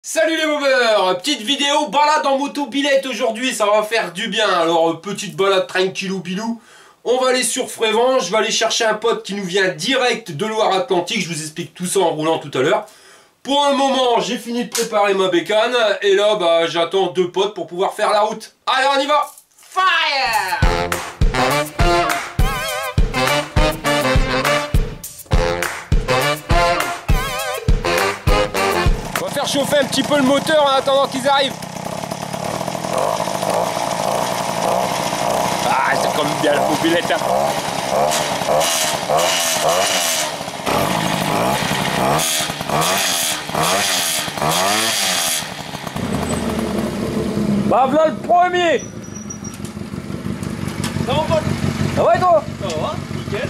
Salut les moveurs, petite vidéo balade en moto-billette aujourd'hui, ça va faire du bien. Alors petite balade tranquillou bilou, on va aller sur Frévent, je vais aller chercher un pote qui nous vient direct de Loire-Atlantique, je vous explique tout ça en roulant tout à l'heure. Pour un moment, j'ai fini de préparer ma bécane et là j'attends deux potes pour pouvoir faire la route. Allez on y va. Fire! Faire chauffer un petit peu le moteur en attendant qu'ils arrivent. Ah, c'est comme bien la mobilette. Bah voilà le premier. Ça va mon pote? Ça va et toi? Ça va, nickel.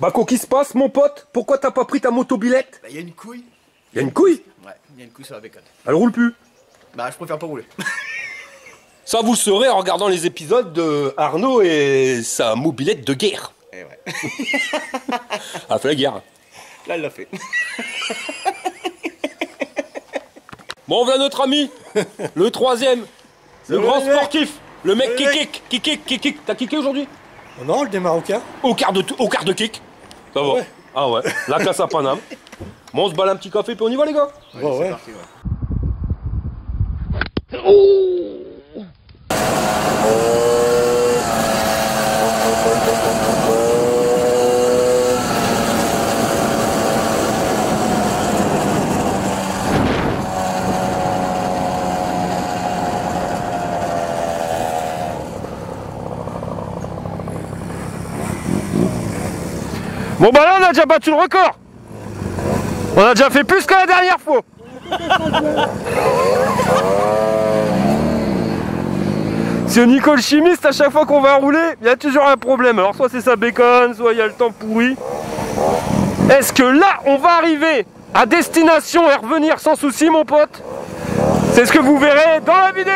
Bah quoi qu'il se passe mon pote, pourquoi t'as pas pris ta moto-billette? Bah y a une couille. Y a une couille? Ouais, y a une couille sur la bécane. Elle roule plus. Bah je préfère pas rouler. Ça vous saurez en regardant les épisodes de Arnaud et sa mobilette de guerre. Eh ouais. Elle a fait la guerre. Là elle l'a fait. Bon, on vient notre ami, le troisième, le grand sportif, le mec qui kick. T'as kické aujourd'hui? Non, le démarre au quart. Au quart de kick. Ça va. Ouais. Ah ouais, la classe à Paname. Bon, on se balle un petit café puis on y va les gars. Ouais. Parti, ouais. Bon bah là on a déjà battu le record. On a déjà fait plus que la dernière fois. C'est Nico le chimiste, à chaque fois qu'on va rouler, il y a toujours un problème. Alors soit c'est sa bécane, soit il y a le temps pourri. Est-ce que là on va arriver à destination et revenir sans souci mon pote? C'est ce que vous verrez dans la vidéo.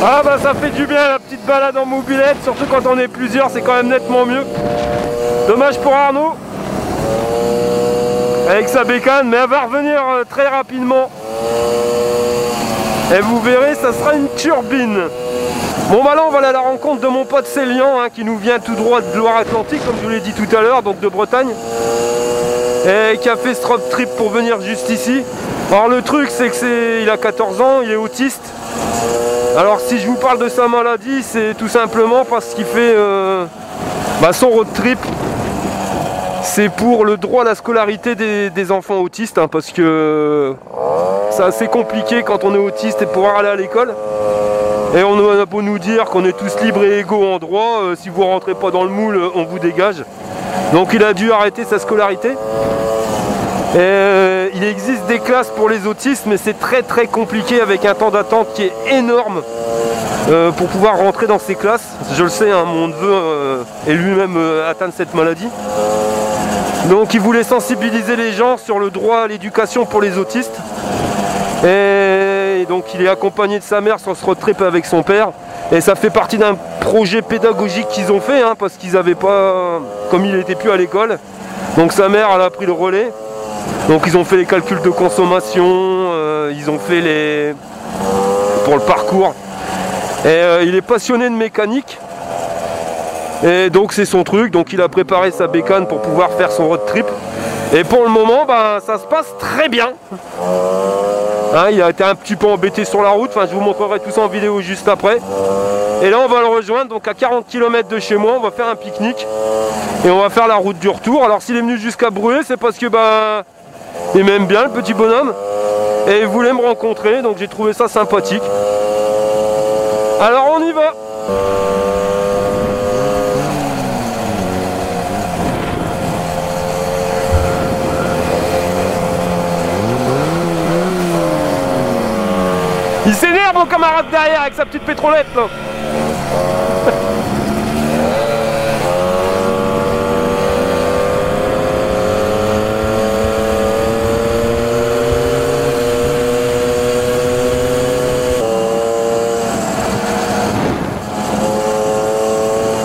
Ah bah ça fait du bien la petite balade en mobilette, surtout quand on est plusieurs, c'est quand même nettement mieux. Dommage pour Arnaud, avec sa bécane, mais elle va revenir très rapidement. Et vous verrez, ça sera une turbine. Bon bah là on va aller à la rencontre de mon pote Célian, qui nous vient tout droit de Loire-Atlantique, comme je vous l'ai dit tout à l'heure, donc de Bretagne. Et qui a fait ce road trip pour venir juste ici. Alors le truc c'est que il a 14 ans, il est autiste. Alors si je vous parle de sa maladie, c'est tout simplement parce qu'il fait son road trip. C'est pour le droit à la scolarité des enfants autistes, parce que c'est assez compliqué quand on est autiste et pouvoir aller à l'école. Et on a beau nous dire qu'on est tous libres et égaux en droit, si vous rentrez pas dans le moule, on vous dégage. Donc il a dû arrêter sa scolarité. Il existe des classes pour les autistes, mais c'est très compliqué avec un temps d'attente qui est énorme pour pouvoir rentrer dans ces classes. Je le sais, mon neveu est lui-même atteint de cette maladie. Donc il voulait sensibiliser les gens sur le droit à l'éducation pour les autistes. Et donc il est accompagné de sa mère sur ce road trip avec son père. Et ça fait partie d'un projet pédagogique qu'ils ont fait, parce qu'ils n'avaient pas, comme il n'était plus à l'école. Donc sa mère elle a pris le relais. Donc ils ont fait les calculs de consommation, ils ont fait pour le parcours. Et il est passionné de mécanique. Et donc c'est son truc, donc il a préparé sa bécane pour pouvoir faire son road trip. Et pour le moment, ça se passe très bien. Il a été un petit peu embêté sur la route, je vous montrerai tout ça en vidéo juste après. Et là on va le rejoindre, donc à 40 km de chez moi, on va faire un pique-nique. Et on va faire la route du retour. Alors s'il est venu jusqu'à Bruay, c'est parce que il m'aime bien le petit bonhomme. Et il voulait me rencontrer, donc j'ai trouvé ça sympathique. Alors on y va. Il s'énerve mon camarade derrière avec sa petite pétrolette là.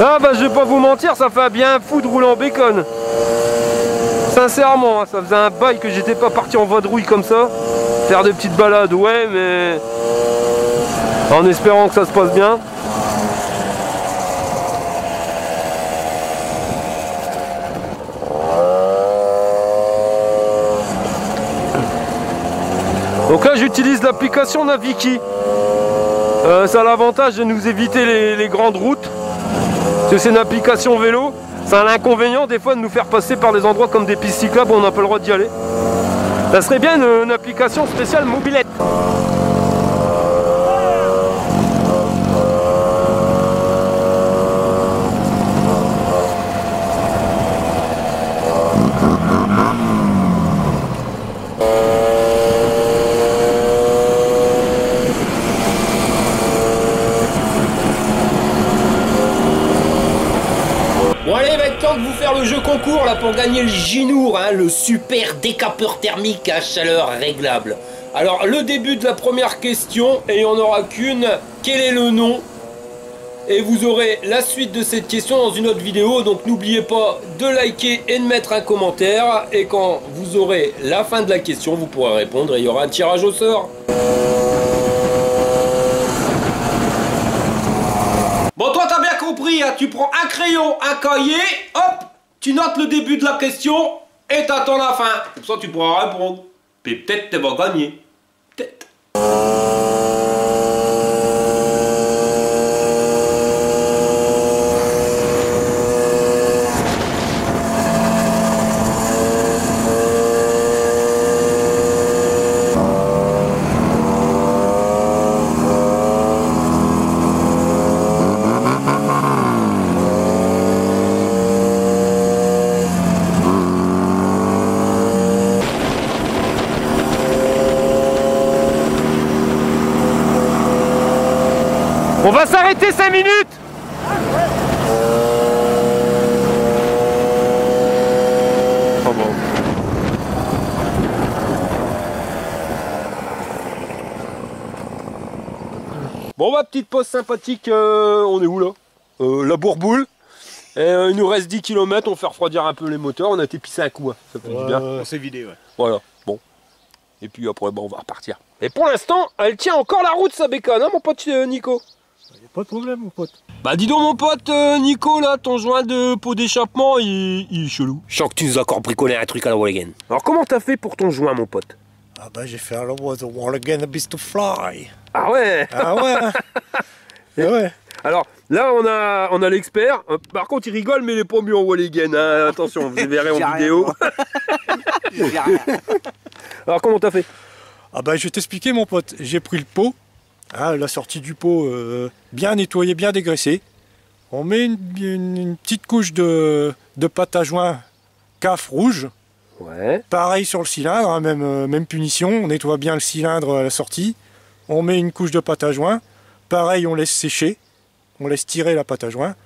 Ah bah je vais pas vous mentir, ça fait bien un fou de rouler en bacon. Sincèrement, hein, ça faisait un bail que j'étais pas parti en vadrouille comme ça. Faire des petites balades, ouais, mais en espérant que ça se passe bien. Donc là j'utilise l'application Naviki. Ça a l'avantage de nous éviter les grandes routes. Parce que c'est une application vélo. Ça a l'inconvénient des fois de nous faire passer par des endroits comme des pistes cyclables où on n'a pas le droit d'y aller. Ça serait bien une application spéciale mobilette. Bon allez, il va être temps de vous faire le jeu concours là pour gagner le Ginour, hein, le super décapeur thermique à chaleur réglable. Alors le début de la première question, et il n'y en aura qu'une, quel est le nom? Et vous aurez la suite de cette question dans une autre vidéo, donc n'oubliez pas de liker et de mettre un commentaire, et quand vous aurez la fin de la question, vous pourrez répondre et il y aura un tirage au sort. Bon, toi, t'as bien compris, hein, tu prends un crayon, un cahier, hop, tu notes le début de la question et t'attends la fin. Comme ça, tu pourras répondre. Puis peut-être tu vas gagner. Peut-être. On va s'arrêter 5 minutes. Oh bon. Bon bah petite pause sympathique, on est où là? La Bourboule. Et, il nous reste 10 km, on fait refroidir un peu les moteurs, on a été pissé un coup, hein. Ça fait du bien. On s'est vidé, ouais. Voilà, bon. Et puis après bah, on va repartir. Et pour l'instant, elle tient encore la route sa bécane, hein mon pote Nico? Pas de problème mon pote. Bah dis donc mon pote Nico là, ton joint de pot d'échappement il est chelou. Je sens que tu nous as encore bricolé un truc à la wall again. Alors comment t'as fait pour ton joint mon pote? Ah bah j'ai fait alors the wall again a beast to fly. Ah ouais. Ah ouais. Et ouais. Alors là on a l'expert. Par contre il rigole mais il est pas mieux en wall again, hein. Attention, vous verrez en vidéo. Alors comment t'as fait? Ah bah je vais t'expliquer mon pote. J'ai pris le pot. Hein, la sortie du pot bien nettoyée, bien dégraissée. On met une petite couche de pâte à joint CAF rouge. Ouais. Pareil sur le cylindre, hein, même punition. On nettoie bien le cylindre à la sortie. On met une couche de pâte à joint. Pareil, on laisse sécher. On laisse tirer la pâte à joint.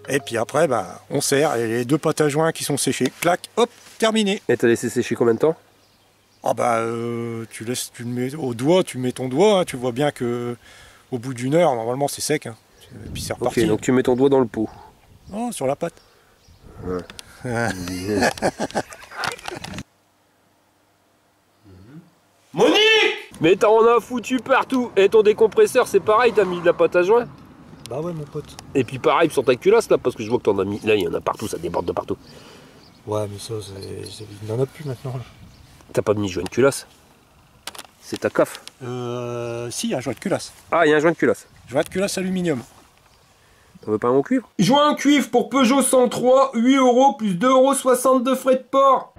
Et puis après, bah, on serre. Et les deux pâtes à joint qui sont séchées, clac, hop, terminé. Et t'as laissé sécher combien de temps? Ah bah tu le mets au doigt, tu mets ton doigt, hein, tu vois bien que au bout d'1 heure, normalement c'est sec. Hein. Et puis c'est reparti. Ok, donc tu mets ton doigt dans le pot. Non, sur la pâte. Ouais. Monique! Mais t'en as foutu partout. Et ton décompresseur c'est pareil, t'as mis de la pâte à joint? Bah ouais mon pote. Et puis pareil sur ta culasse là, parce que je vois que t'en as mis. Là il y en a partout, ça déborde de partout. Ouais mais ça, il n'en a plus maintenant là. T'as pas mis joint de culasse? C'est ta CAF. Si, il y a un joint de culasse. Ah, il y a un joint de culasse. Joint de culasse aluminium. T'en veux pas un en cuivre? Joint en cuivre pour Peugeot 103, 8 € plus 2,60 € de frais de port.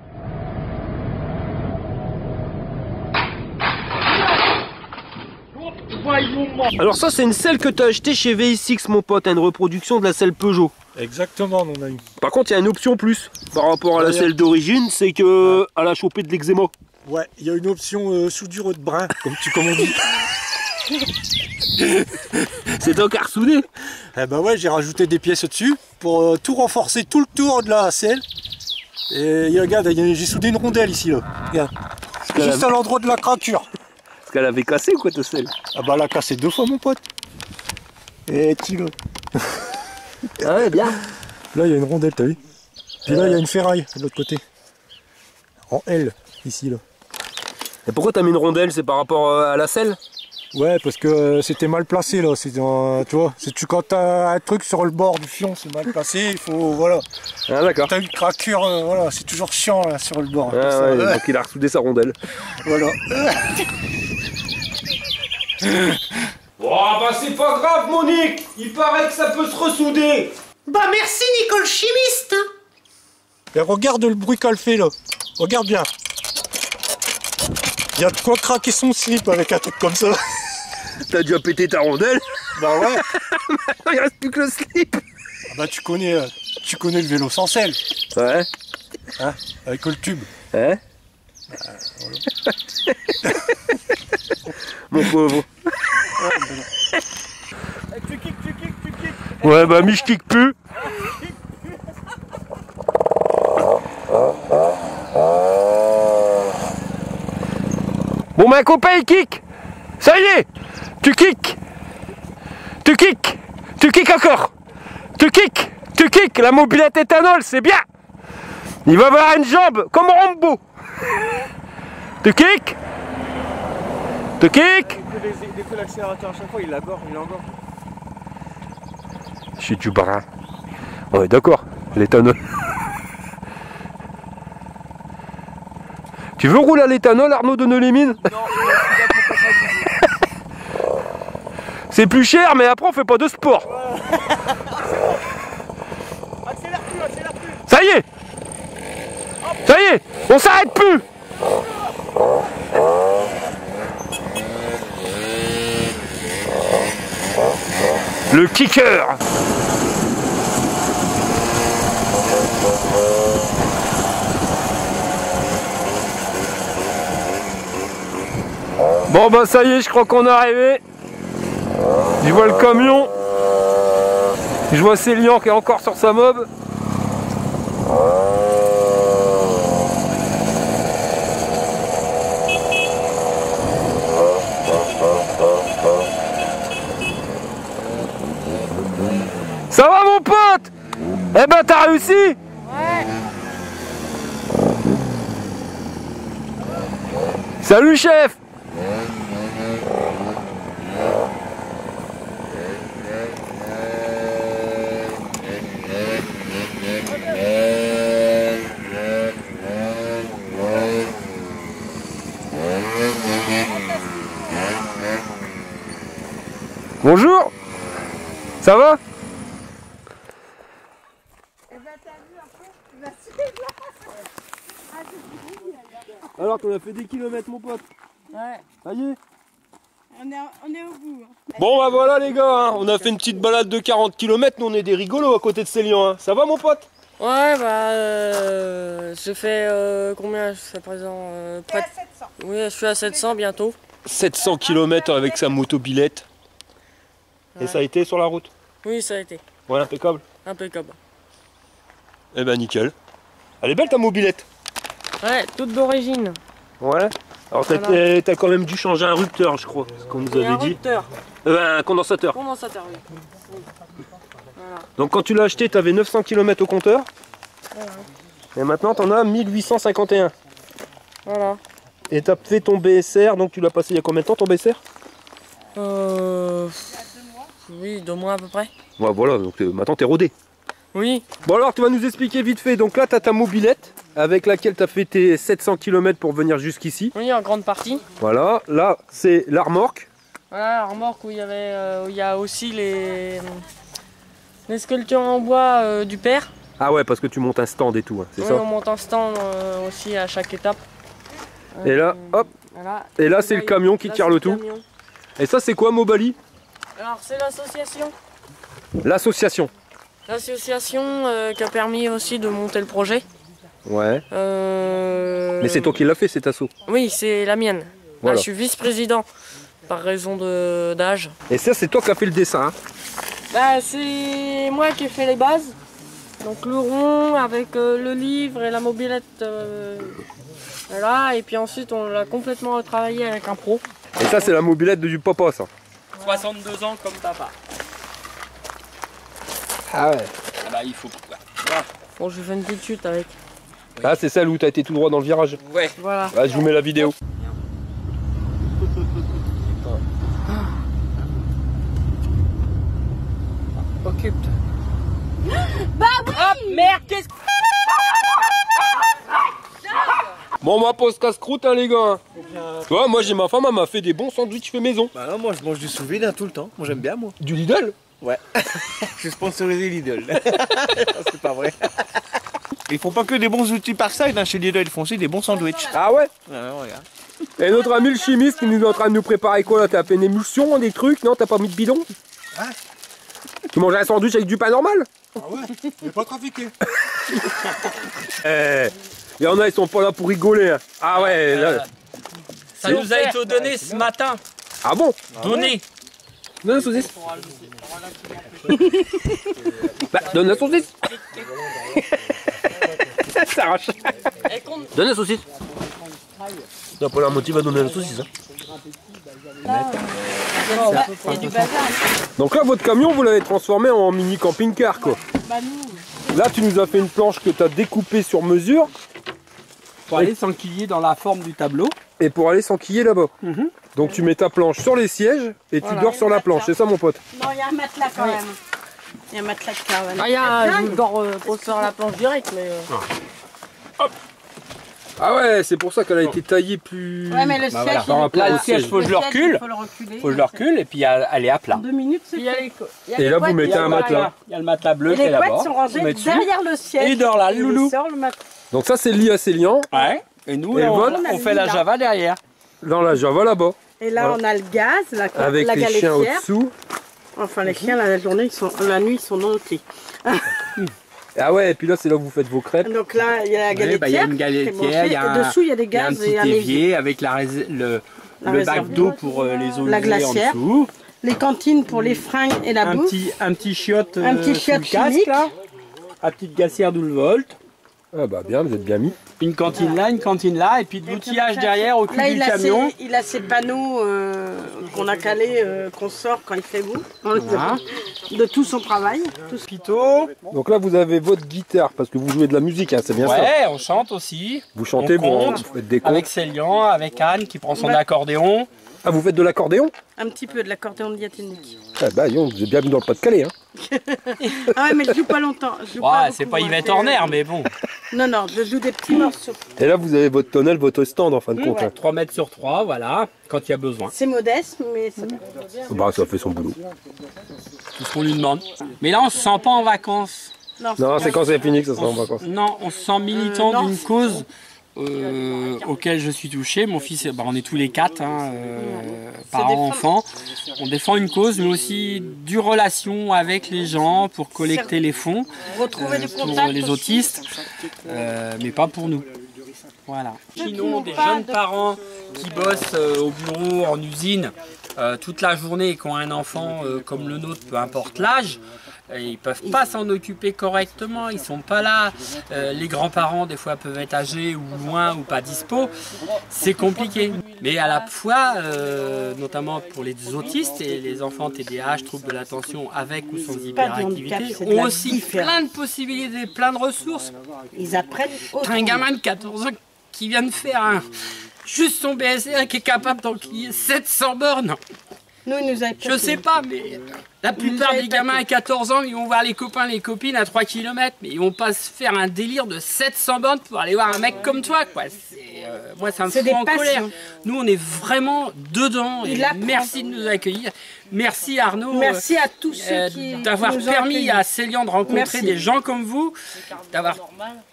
Alors ça c'est une selle que t'as achetée chez VSX mon pote, une reproduction de la selle Peugeot. Exactement, on en a eu. Par contre il y a une option plus par rapport à la selle d'origine, c'est que elle a chopé de l'eczéma. Ouais, il y a une option soudure de brin, comme on dit. C'est encore soudé. Eh ben ouais, j'ai rajouté des pièces dessus pour tout renforcer tout le tour de la selle. Et regarde, j'ai soudé une rondelle ici là. Regarde. Juste à l'endroit de la craquure. Parce qu'elle avait cassé ou quoi ta selle? Ah bah elle a cassé 2 fois mon pote. Et tu Ah ouais, bien. Là, il y a une rondelle, t'as vu? Puis là, il y a une ferraille de l'autre côté. En L, ici, là. Et pourquoi t'as mis une rondelle? C'est par rapport à la selle? Ouais, parce que c'était mal placé, là. Tu vois, quand t'as un truc sur le bord du fion, c'est mal placé, il faut, voilà. Ah d'accord. T'as une craquure, voilà, c'est toujours chiant, là, sur le bord. Ah, ouais, donc il a ressoudé sa rondelle. Voilà. Bon, bah c'est pas grave, Monique. Il paraît que ça peut se ressouder. Bah merci Nicole chimiste. Et regarde le bruit qu'elle fait, là. Regarde bien. Il y a de quoi craquer son slip avec un truc comme ça. T'as déjà pété ta rondelle? Bah ouais. Maintenant il reste plus que le slip. Ah bah tu connais le vélo sans selle. Ouais. Hein, avec le tube. Hein? Voilà. Mon pauvre. Tu kicks. Ouais bah Mich kick plus. Bon bah copain il kick. Ça y est. Tu kicks. Encore. Tu kicks. La mobilette éthanol, c'est bien. Il va avoir une jambe comme Rambo. Tu kicks. Dès que l'accélérateur à chaque fois, il engorge. Je suis du brin. Ouais d'accord, l'éthanol. Tu veux rouler à l'éthanol, Arnaud de Neulémine? Non, c'est plus cher, mais après on fait pas de sport. accélère plus. Ça y est, on s'arrête plus. Le kicker. Bon bah ça y est, je crois qu'on est arrivé. Je vois le camion. Je vois Célian qui est encore sur sa mob. Ça va mon pote? Eh ben t'as réussi? Ouais. Salut chef. Bonjour. Ça va? Alors qu'on a fait des kilomètres mon pote. Ouais. Ça y est. On est au bout. Bon bah voilà les gars, hein. On a fait une petite balade de 40 km, nous on est des rigolos à côté de Célian. Hein. Ça va mon pote? Ouais bah je fais combien jusqu'à présent T'es à 700. Oui je suis à 700 bientôt. 700 km avec sa motobilette. Et Ouais. ça a été sur la route? Oui ça a été. Ouais, impeccable. Impeccable. Eh ben nickel. Elle est belle ta mobilette. Ouais, toute d'origine. Ouais. Alors Voilà. t'as quand même dû changer un rupteur je crois, ce qu'on nous Et un avait dit. rupteur. Un condensateur. Condensateur, oui. Oui. Voilà. Donc quand tu l'as acheté t'avais 900 km au compteur. Voilà. Et maintenant t'en as 1851. Voilà. Et t'as fait ton BSR, donc tu l'as passé il y a combien de temps ton BSR? Oui, 2 mois à peu près. Ouais voilà, donc maintenant t'es rodé. Oui. Bon alors tu vas nous expliquer vite fait, donc là tu as ta mobilette avec laquelle tu as fait tes 700 km pour venir jusqu'ici. Oui, en grande partie. Voilà, là c'est la remorque. Voilà, la remorque où il y a aussi les sculptures en bois du père. Ah ouais, parce que tu montes un stand et tout, hein, c'est Oui, ça? on monte un stand aussi à chaque étape. Et là, hop, Voilà. et là c'est le camion qui Là, tire c'est le le tout. camion. Et ça c'est quoi Mobali? Alors c'est l'association. L'association. L'association qui a permis aussi de monter le projet. Ouais. Mais c'est toi qui l'as fait cet assaut. Oui, c'est la mienne. Là, Voilà. je suis vice-président par raison d'âge. Et ça c'est toi qui as fait le dessin. Hein. Bah, c'est moi qui ai fait les bases. Donc le rond avec le livre et la mobilette. Voilà, et puis ensuite on l'a complètement retravaillé avec un pro. Et ça c'est la mobilette du papa ça. 62 ans comme papa. Ah ouais. Ah bah, il faut. Bon, je fais une petite chute avec. Ah, c'est celle où t'as été tout droit dans le virage. Ouais. Voilà. Ah, je vous mets la vidéo. Occupe-toi. Bon, moi, pose casse-croûte, hein, les gars. Tu vois, moi, j'ai ma femme, elle m'a fait des bons sandwichs fait maison. Bah non, moi je mange du sous vide tout le temps. Moi j'aime bien, moi. Du Lidl. Ouais. Je suis sponsorisé Lidl. C'est pas vrai. Ils font pas que des bons outils par side, hein. Chez Lidl, ils font aussi des bons sandwichs. Ah ouais. Ouais, regarde. Et notre ami le chimiste qui nous est en train de nous préparer quoi là? T'as fait une émulsion, des trucs? Non, t'as pas mis de bidon? Ouais. Tu manges un sandwich avec du pain normal? Ah ouais, on n'est pas trafiqué. Il y en a, ils sont pas là pour rigoler. Hein. Ah ouais. Là. Ça nous a été donné ce matin. Ah bon? Donné. Donne la saucisse. Bah, donne la saucisse. Ça arrache. Donne la saucisse. T'as pas la motive à donner la saucisse. Hein. Donc là, votre camion, vous l'avez transformé en mini camping-car, quoi. Là, tu nous as fait une planche que tu as découpée sur mesure. Pour aller s'enquiller dans la forme du tableau. Et pour aller s'enquiller là-bas. Donc tu mets ta planche sur les sièges et tu dors sur la planche, c'est ça mon pote? Non, il y a un matelas quand même. Il y a un matelas de caravane. Ah, il y a je dors trop sur la planche directe, mais. Ah ouais, c'est pour ça qu'elle a été taillée plus... Ouais, mais le Bah siège, voilà. il est Là, plat. le siège, faut que je le recule. Faut le reculer. Faut que je le recule et puis elle est à plat. En 2 minutes, c'est Il y a fait. les, il y a Et les là, vous couettes, mettez il y a un le matelas. Il y a le matelas bleu Et qui est les là-bas. couettes sont On rangées met dessus. derrière le siège. Et il dort là, le Et il loulou. sort le matelas. Donc ça c'est le lit à Célian, Ouais. Et nous, Et là, le on, vol, on fait la Java derrière. dans la Java là-bas, Et là, Voilà. on a le gaz, avec la les chiens galetière. au-dessous. Enfin, les chiens, la journée, la nuit, ils sont dans le lit. Ah ouais, et puis là c'est là où vous faites vos crêpes. Donc là, il y a la Ouais, galetière. bah, il y a une qui est galetière, branchée. il y a Et un- dessous, il y a des Il y a un gaz petit et un évier. évier avec le réserve bac d'eau pour les eaux La usées en glacière. dessous. Les cantines pour les fringues et la bouffe. Un petit chiotte, Un petit sous le chiotte casque chimique. là. La petite glacière d'où le volt. Ah bah bien, vous êtes bien mis. Une cantine là, et puis de l'outillage derrière au cul Là, du il a, camion. il a ses panneaux qu'on a calés, qu'on sort quand il fait beau. Voilà. De tout son travail. Tout ce- Pito. Donc là vous avez votre guitare, parce que vous jouez de la musique, hein, c'est bien ça? Ouais, on chante aussi. Vous chantez, on bon, compte. vous faites des comptes. Avec Célian, avec Anne qui prend son Bah. accordéon. Ah vous faites de l'accordéon? Un petit peu de l'accordéon diatonique. Ah bah vous êtes bien mis dans le Pas-de-Calais. Hein. Ah ouais, mais je joue pas longtemps. Je joue Ouais, pas c'est beaucoup, pas hein, Yvette c'est- Horner, mais bon. Non, non, je joue des petits morceaux. Et là vous avez votre tonnelle, votre stand en fin de compte. ouais. hein. 3 mètres sur 3, voilà, quand il y a besoin. C'est modeste, mais c'est bien. Bah ça fait son boulot. Tout ce qu'on lui demande. Mais là, on se sent pas en vacances. Non, c'est quand c'est fini que ça sera en vacances. Non, on se sent militant non. d'une cause auquel je suis touché. Mon fils, bah, on est tous les 4, parents, défendre- enfants. On défend une cause, mais aussi du relation avec les gens pour collecter les fonds Retrouver du pour contact les aussi. autistes, mais pas pour nous. Voilà. Sinon, n'ont des pas jeunes de- parents qui bossent au bureau, en usine, toute la journée et qui ont un enfant comme le nôtre, peu importe l'âge, ils peuvent pas s'en occuper correctement, ils sont pas là. Les grands-parents, des fois, peuvent être âgés ou loin ou pas dispo. C'est compliqué. Mais à la fois, notamment pour les autistes et les enfants TDAH, troubles de l'attention avec ou sans Pas de hyperactivité, handicap, c'est de ont la aussi différence. plein de possibilités, plein de ressources. Ils apprennent T'as autrement. un gamin de 14 ans qui vient de faire juste son BSR qui est capable d'enquiller 700 bornes. Nous, ils nous avaient Je sais pas, mais la plupart des gamins à 14 ans, ils vont voir les copains, les copines à 3 km, mais ils vont pas se faire un délire de 700 bornes pour aller voir un mec comme toi, quoi. Moi, ça me C'est fout des en passions. colère. Nous, on est vraiment dedans. Il Et apprend. merci de nous accueillir. Merci Arnaud. Merci à tous ceux qui d'avoir nous ont permis accueillis. à Célian de rencontrer Merci. des gens comme vous, d'avoir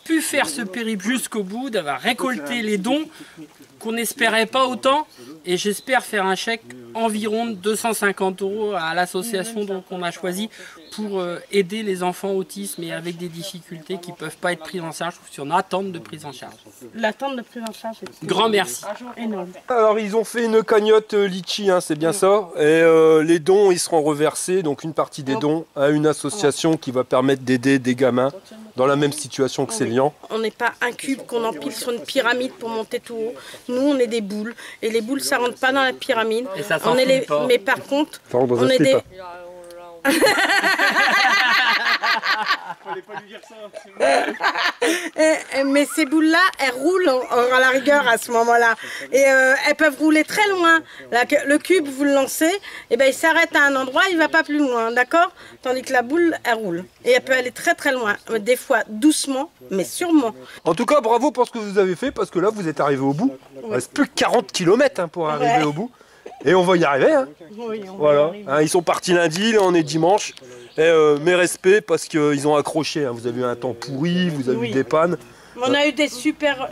pu faire ce périple jusqu'au bout, d'avoir récolté les dons qu'on n'espérait pas autant, et j'espère faire un chèque environ de 250 € à l'association qu'on a choisi pour aider les enfants autistes mais avec des difficultés qui ne peuvent pas être prises en charge ou sur une attente de prise en charge. L'attente de prise en charge est Grand merci. énorme. Alors ils ont fait une cagnotte litchi, hein, c'est bien ça. Et les dons ils seront reversés, donc une partie des dons à une association qui va permettre d'aider des gamins dans la même situation que Célian. On n'est pas un cube qu'on empile sur une pyramide pour monter tout haut. Nous, on est des boules. Et les boules, ça rentre pas dans la pyramide. Et ça On est s'enfile pas. Mais par contre, Ça rentre dans on un est slip, des... hein. fallait pas lui dire ça. Mais ces boules-là, elles roulent à la rigueur à ce moment-là. Et elles peuvent rouler très loin. Le cube, vous le lancez, et ben il s'arrête à un endroit, il va pas plus loin, d'accord? Tandis que la boule, elle roule. Et elle peut aller très très loin. Des fois doucement, mais sûrement. En tout cas, bravo pour ce que vous avez fait, parce que là, vous êtes arrivé au bout. Il ne reste plus que 40 km pour arriver au bout. Et on va y arriver. Hein. Oui, Voilà. Hein, ils sont partis lundi, là on est dimanche. Et mes respects parce qu'ils ont accroché. Hein. Vous avez eu un temps pourri, vous avez eu des pannes. On a eu des super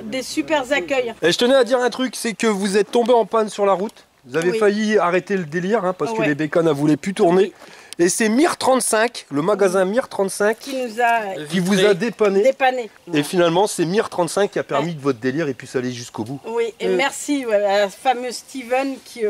accueils. Et je tenais à dire un truc, c'est que vous êtes tombé en panne sur la route. Vous avez failli arrêter le délire hein, parce que les bécanes ne voulaient plus tourner. Et c'est Mir35, le magasin Mir35 qui vous a dépanné. Et finalement, c'est Mir35 qui a permis que votre délire puisse aller jusqu'au bout. Oui, et merci à ce fameux Steven qui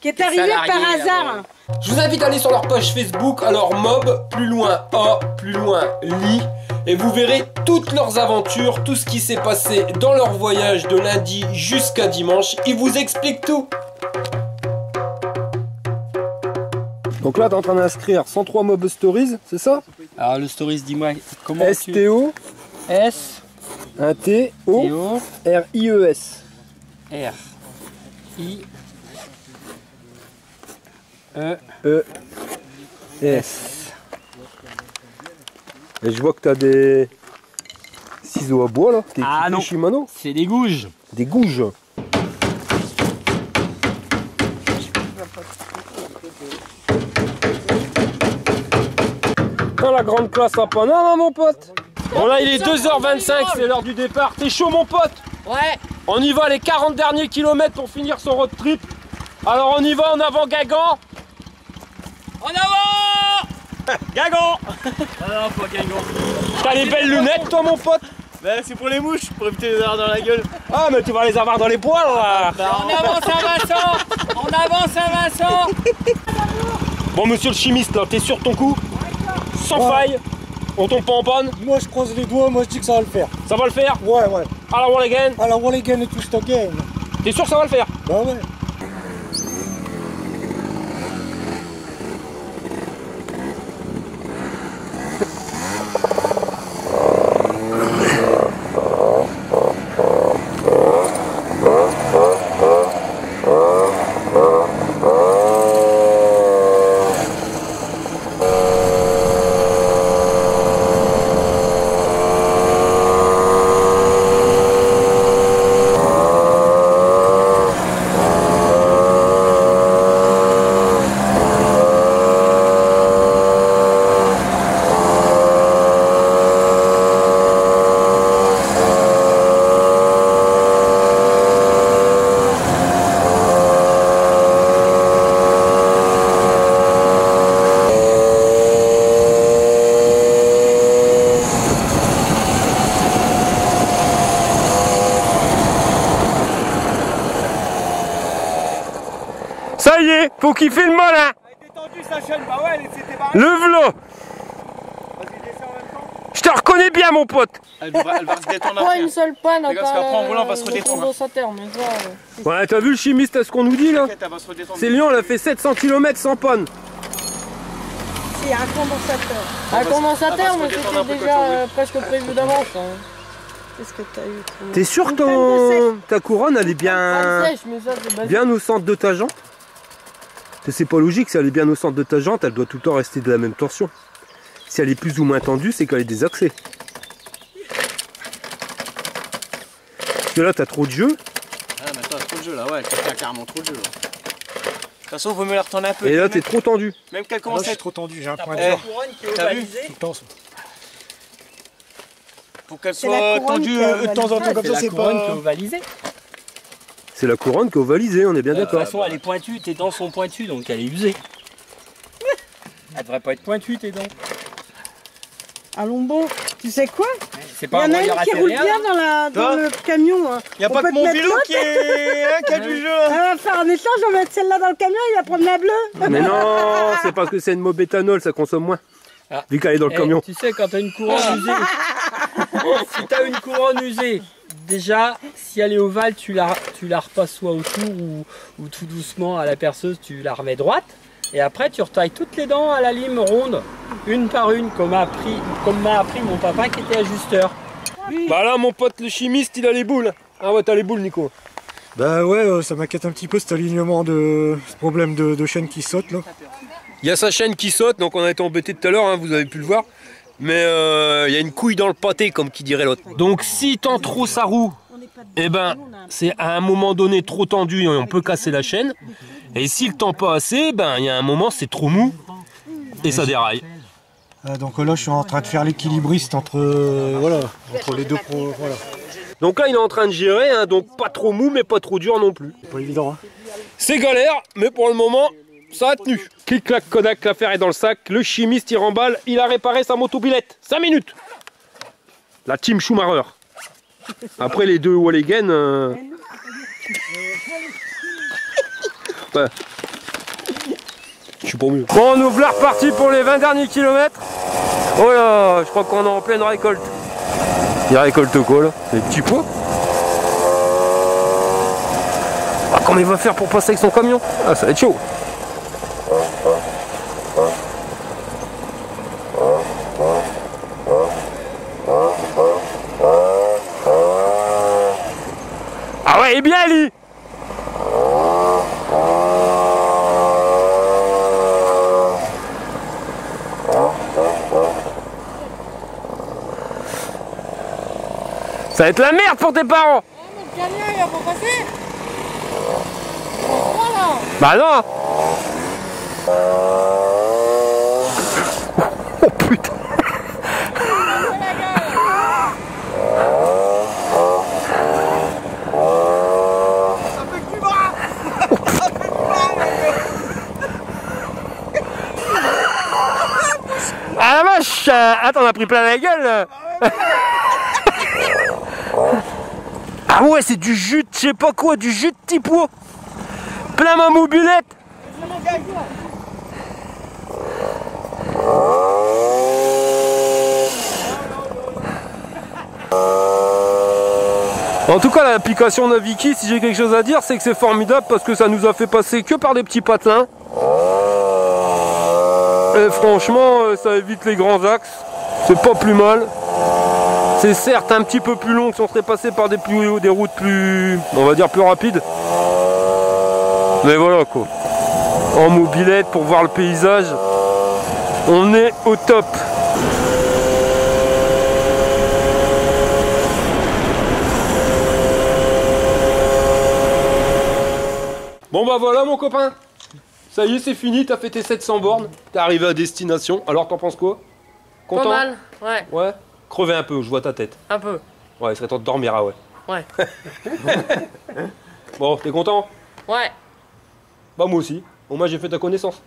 est arrivé par hasard. Je vous invite à aller sur leur page Facebook, alors Mob, plus loin A, plus loin Li, et vous verrez toutes leurs aventures, tout ce qui s'est passé dans leur voyage de lundi jusqu'à dimanche. Ils vous expliquent tout. Donc là, tu es en train d'inscrire 103 Mob Stories, c'est ça? Alors le Stories, dis-moi comment S-T-O S un T-O R-I-E-S R-I-E-S. Et je vois que tu as des ciseaux à bois là. Ah non, Shimano. C'est des gouges. Des gouges. Dans la grande classe à Panama, mon pote. Bon là il est 2h25, c'est l'heure du départ. T'es chaud mon pote? Ouais. On y va les 40 derniers kilomètres pour finir son road trip. Alors on y va en avant Guingamp. En avant. Guingamp. Ah non, pas Guingamp. T'as les belles lunettes toi mon pote? Ben, c'est pour les mouches, pour éviter les avoir dans la gueule. Ah mais tu vas les avoir dans les poils là. On avance Saint-Vincent. On avance Saint-Vincent. Bon monsieur le chimiste là, t'es sûr de ton coup? Sans faille. On tombe pas en panne? Moi je croise les doigts, moi je dis que ça va le faire. Ça va le faire? Ouais. Alors on again? Alors on again et tout ce again. T'es sûr que ça va le faire? Bah ouais. Ça y est, faut qu'il fait le malin. Elle était tendue sa chaîne, bah ouais, elle s'était barrée. Le v'là. Vas-y, descends en même temps. Je te reconnais bien mon pote. Elle va se détendre Pas après. une seule panne à Regarde, parce qu'après, en roulant, on va se redétendre. Sa terre, mais ça, Ouais, t'as vu le chimiste à ce qu'on nous dit là? T'inquiète, elle va se redétendre. C'est Lyon, elle a fait 700 km sans panne. C'est un condensateur. Un condensateur, va se mais redétendre c'était un peu déjà quand on presque prévu d'avance. Qu'est-ce que t'as eu toi? T'es sûr Une que panne de sèche. ta couronne elle est Ah, bien, sèche, mais ça, c'est basique. bien au centre de ta jante? C'est pas logique, si elle est bien au centre de ta jante, elle doit tout le temps rester de la même tension. Si elle est plus ou moins tendue, c'est qu'elle est désaxée. Parce que là t'as trop de jeu. Ah, mais attends, trop de jeu là, ouais, t'as carrément trop de jeu là. De toute façon, il vaut mieux la retourner un peu. Et là t'es trop tendu. Même qu'elle Moi commence je à suis être. trop tendu, j'ai un point de Eh, vue. t'as vu? Tout le temps ça. Pour qu'elle C'est la soit couronne tendue qui a de temps en temps comme ça, c'est pas. ovalisée. C'est la couronne qui est ovalisée, on est bien De toute d'accord. façon, elle est pointue, tes dents sont pointues, donc elle est usée. Elle devrait pas être pointue, tes dents. Allons bon, tu sais quoi? C'est Il y pas un en a broyeur une qui à roule céréales. bien dans Toi le camion. Hein. Y'a On pas peut que te mon mettre vélo l'autre. qui a du jeu. Elle va faire un échange, on va mettre celle-là dans le camion, il va prendre la bleue. Mais non, c'est parce que c'est une mob éthanol, ça consomme moins. Ah. Vu qu'elle est dans le Eh, camion. tu sais, quand t'as une couronne usée, si t'as une couronne usée, déjà, si elle est ovale, tu la repasses soit autour ou tout doucement à la perceuse, tu la remets droite. Et après, tu retailles toutes les dents à la lime ronde, une par une, comme m'a appris mon papa qui était ajusteur. Bah là, mon pote le chimiste, il a les boules. Ah ouais, t'as les boules, Nico. Bah ouais, ça m'inquiète un petit peu cet alignement ce problème de chaîne qui saute là. Il y a sa chaîne qui saute, donc on a été embêté tout à l'heure, hein, vous avez pu le voir. Mais il y a une couille dans le pâté, comme qui dirait l'autre. Donc si tend trop sa roue, eh ben c'est à un moment donné trop tendu et on peut casser la chaîne. Et s'il tend pas assez, ben il y a un moment c'est trop mou et ça déraille. Donc là je suis en train de faire l'équilibriste entre, entre les deux voilà. Donc là il est en train de gérer, hein, donc pas trop mou mais pas trop dur non plus. C'est pas évident hein. C'est galère, mais pour le moment ça a tenu. Clic clac Kodak, l'affaire est dans le sac. Le chimiste il remballe, il a réparé sa motobilette. 5 minutes. La team Schumacher. Après les deux Walligen. Ouais. Je suis pas mieux. Bon, on ouvre la repartie pour les 20 derniers kilomètres. Oh là, je crois qu'on est en pleine récolte. Il récolte quoi là? Des petits pois. Ah, comment il va faire pour passer avec son camion? Ah, ça va être chaud. Ah ouais, il est bien Ali. Ça va être la merde pour tes parents. Le camion, il va pas passer. Voilà. Bah non. Oh putain. Ah la vache. Attends, on a pris plein la gueule. Ah ouais, c'est du jus de je sais pas quoi, du jus de petit pois. Plein ma mobilette. En tout cas, l'application Naviki, si j'ai quelque chose à dire, c'est que c'est formidable parce que ça nous a fait passer que par des petits patelins. Et franchement, ça évite les grands axes. C'est pas plus mal. C'est certes un petit peu plus long que si on serait passé par des routes plus, on va dire, plus rapides. Mais voilà quoi. En mobilette pour voir le paysage, on est au top. Bon bah voilà mon copain. Ça y est, c'est fini, t'as fait tes 700 bornes. T'es arrivé à destination. Alors t'en penses quoi? Content? Pas mal, ouais. Ouais. Crever un peu, je vois ta tête. Un peu. Ouais, il serait temps de dormir, ah ouais. Ouais. Bon, t'es content? Ouais. Bah moi aussi. Bon, moi j'ai fait ta connaissance.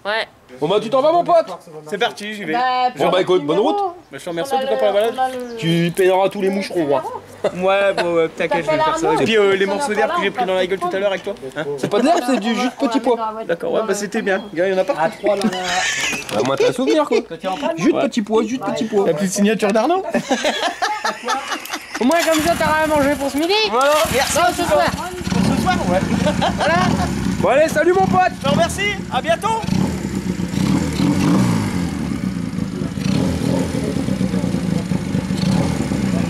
Ouais. Bon bah tu t'en vas mon pote. C'est parti, j'y vais. Bon bah écoute, bonne route. Bah, je te remercie en tout cas pour la balade. Tu paieras tous les moucherons, hein. Ouais, bon, t'inquiète, je vais faire ça. Et puis les morceaux d'herbe que j'ai pris dans la gueule tout à l'heure avec toi. Hein, C'est pas de l'herbe, c'est du jus de petit pois. d'accord, ouais, bah c'était bien. Gars, il y en a pas. Bah moi t'as un souvenir quoi. Jus de petit pois, jus de petit pois. La petite signature d'Arnaud. Au moins comme ça t'auras à manger pour ce midi. Voilà, merci. Non, ce soir. Pour ce soir, ouais. Voilà. Bon allez, salut mon pote. Je te remercie, à bientôt.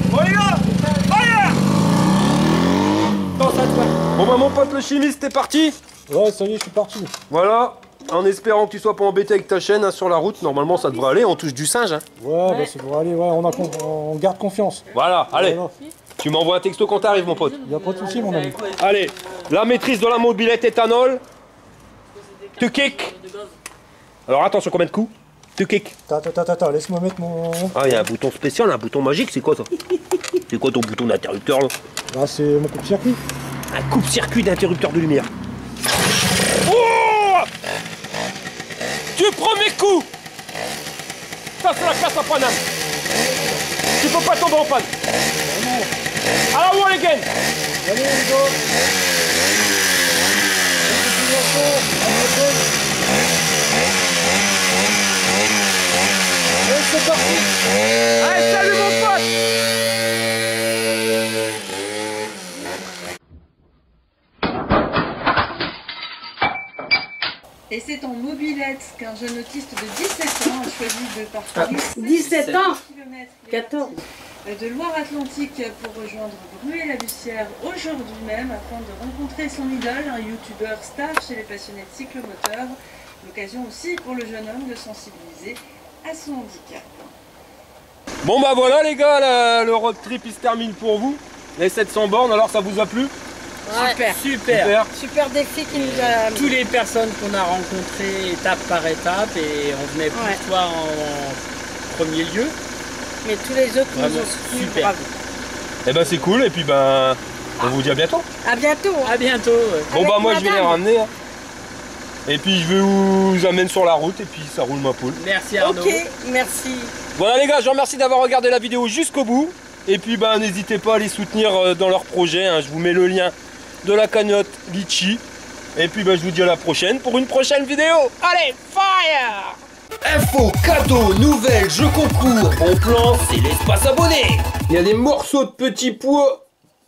Bon les gars, fire. Bon bah mon pote le chimiste, t'es parti. Ouais, ça y est, je suis parti. Voilà. En espérant que tu sois pas embêté avec ta chaîne hein, sur la route, normalement ça devrait aller, on touche du singe. Hein. Ouais, bah ça devrait aller, ouais, on garde confiance. Voilà, allez. Voilà. Tu m'envoies un texto quand t'arrives mon pote. Y a pas de souci mon ami. Allez, la maîtrise de la mobilette éthanol. Tu kick. Alors attention, combien de coups? Tu kick. Laisse-moi mettre mon... Ah, il y a un bouton spécial, un bouton magique, c'est quoi ça? C'est quoi ton bouton d'interrupteur là? Là, c'est mon coupe-circuit. Un coupe-circuit d'interrupteur de lumière. Oh! Du premier coup! Ça c'est la casse à Paname. Tu peux pas tomber en panne. À la wall again. Allez, les gars. Allez, c'est parti. Allez, salut mon pote! Et c'est en mobilette qu'un jeune autiste de 17 ans a choisi de parcourir 17 ans km 14 de Loire-Atlantique pour rejoindre Bruay-la-Bussière aujourd'hui même afin de rencontrer son idole, un youtubeur star chez les passionnés de cyclomoteur. L'occasion aussi pour le jeune homme de sensibiliser à son handicap. Bon bah voilà les gars, le road trip il se termine pour vous. Les 700 bornes, alors ça vous a plu? Super. Super. Super défi qui nous a... Toutes les personnes qu'on a rencontrées étape par étape et on venait plus toi en premier lieu. Mais tous les autres nous Vraiment ont suivi, super. bravo. Et ben c'est cool et puis ben on vous dit à bientôt. À bientôt. À bientôt. Ouais. Bon Avec bah moi je vais les madame. ramener. Hein. Et puis je vais vous amener sur la route et puis ça roule ma poule. Merci Arnaud. Ok, merci. Voilà les gars, je vous remercie d'avoir regardé la vidéo jusqu'au bout. Et puis ben n'hésitez pas à les soutenir dans leur projet. Hein. Je vous mets le lien de la cagnotte Litchi. Et puis ben, je vous dis à la prochaine pour une prochaine vidéo. Allez, fire! Infos, cadeaux, nouvelles, jeux concours, bon plan, c'est l'espace abonné. Il y a des morceaux de petits pois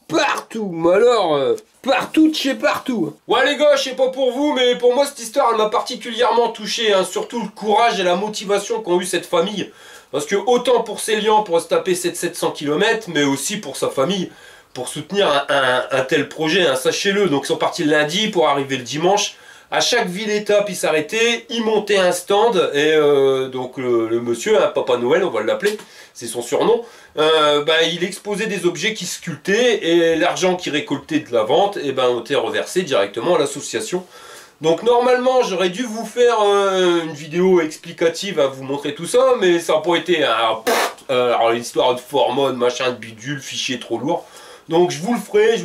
partout, mais alors, partout de chez partout. Ouais les gars, je sais pas pour vous, mais pour moi cette histoire elle m'a particulièrement touché, hein, surtout le courage et la motivation qu'ont eu cette famille. Parce que autant pour Célian pour se taper 700 km, mais aussi pour sa famille, pour soutenir un tel projet, hein, sachez-le. Donc ils sont partis le lundi pour arriver le dimanche. À chaque ville-étape, il s'arrêtait, il montait un stand et donc le monsieur, hein, Papa Noël, on va l'appeler, c'est son surnom, il exposait des objets qui sculptaient et l'argent qu'il récoltait de la vente était reversé directement à l'association. Donc normalement, j'aurais dû vous faire une vidéo explicative à vous montrer tout ça, mais ça n'a pas été alors l'histoire de format, de machin, de bidule, fichier trop lourd. Donc je vous le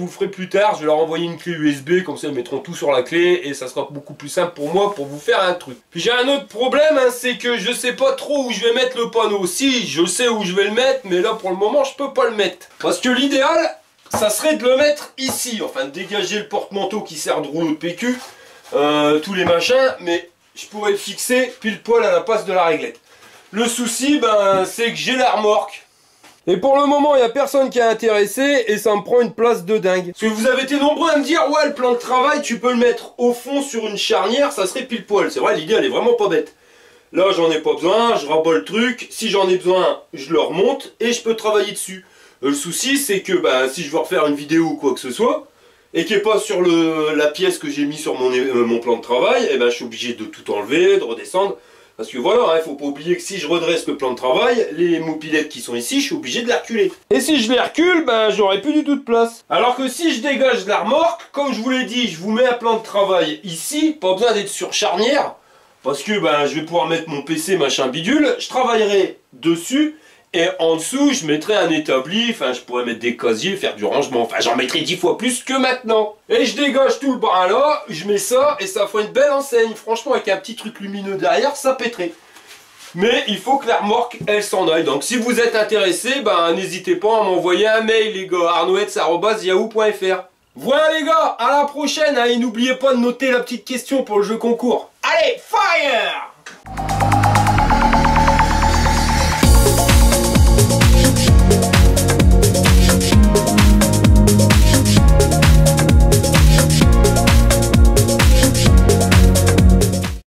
ferai plus tard, je vais leur envoyer une clé USB, comme ça ils mettront tout sur la clé et ça sera beaucoup plus simple pour moi pour vous faire un truc. Puis j'ai un autre problème, hein, c'est que je sais pas trop où je vais mettre le panneau. Si, je sais où je vais le mettre, mais là pour le moment je peux pas le mettre. Parce que l'idéal, ça serait de le mettre ici, enfin de dégager le porte-manteau qui sert de rouleau de PQ, tous les machins, mais je pourrais le fixer pile poil à la place de la réglette. Le souci, c'est que j'ai la remorque. Et pour le moment, il n'y a personne qui est intéressé et ça me prend une place de dingue. Parce que vous avez été nombreux à me dire, ouais, le plan de travail, tu peux le mettre au fond sur une charnière, ça serait pile poil. C'est vrai, l'idée, elle est vraiment pas bête. Là, j'en ai pas besoin, je rabats le truc. Si j'en ai besoin, je le remonte et je peux travailler dessus. Le souci, c'est que si je veux refaire une vidéo ou quoi que ce soit, et qui n'est pas sur la pièce que j'ai mis sur mon plan de travail, je suis obligé de tout enlever, de redescendre. Parce que voilà, il faut pas oublier que si je redresse le plan de travail, les mobilettes qui sont ici, je suis obligé de les reculer. Et si je les recule, j'aurai plus du tout de place. Alors que si je dégage la remorque, comme je vous l'ai dit, je vous mets un plan de travail ici, pas besoin d'être sur charnière, parce que je vais pouvoir mettre mon PC machin bidule, je travaillerai dessus, et en dessous, je mettrai un établi, je pourrais mettre des casiers, faire du rangement, j'en mettrai 10 fois plus que maintenant. Et je dégage tout le bras là, je mets ça, et ça fait une belle enseigne. Franchement, avec un petit truc lumineux derrière, ça pèterait. Mais il faut que la remorque, elle s'en aille. Donc si vous êtes intéressé, n'hésitez pas à m'envoyer un mail, les gars, arnoets@yahoo.fr. Voilà les gars, à la prochaine, et n'oubliez pas de noter la petite question pour le jeu concours. Allez, fire!